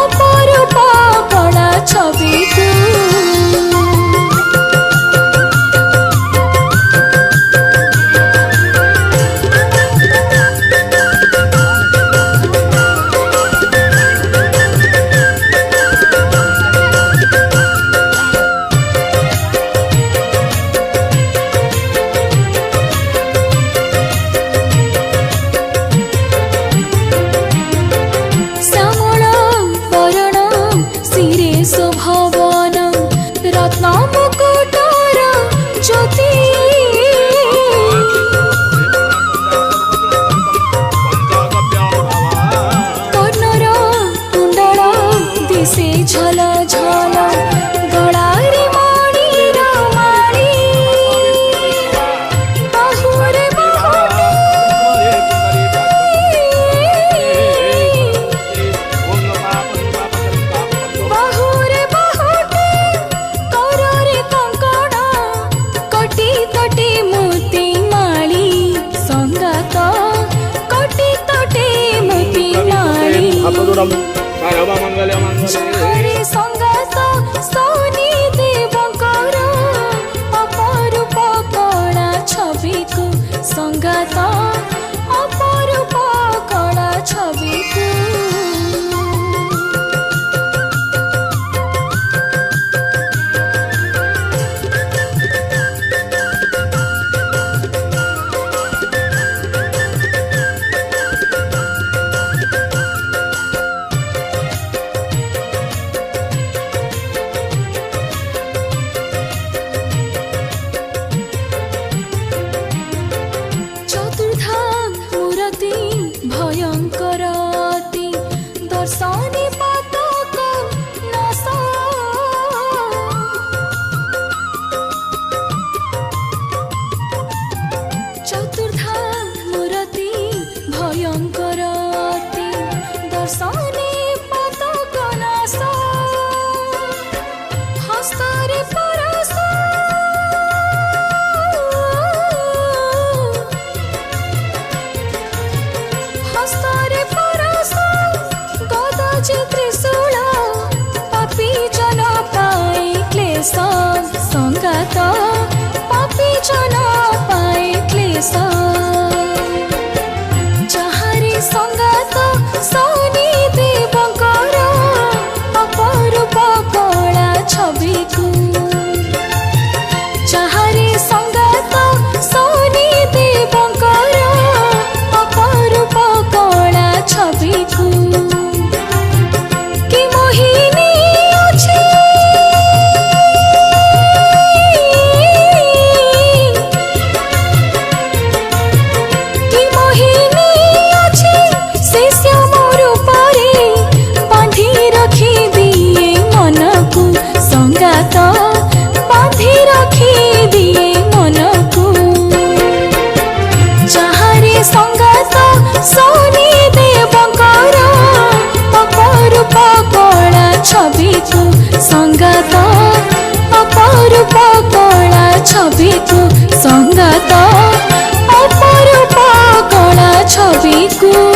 अपरूप कला छवि को हरे संगात सोनी देवकर अपरूप कला छवि को संगात अपरूप कला छवि को भयंकरती दर्शनी पताक नाश चतुर्धा मूर्ति भयंकरती दर्शनी पताक नाश हस्तरे परश हस्तरे परश गदा त्रिशूल पापी जन पाए क्लेश संगात पापी जन पाए क्लेश जहारे संगात सोनी देवकर अपरूप कला छवि को जहारे संगात सोनी देवकर अपरूप कला छवि को कि मोहिनी अछि कि मोहिनी अछि से श्याम रूपरे बांधी रखी दिए मन को संगात बांधी रखी दिए मन को जहारे संगात सोनी देवकर अपरूप कला छवि को संगात अपरूप कला छवि को संगात अपरूप कला छवि को।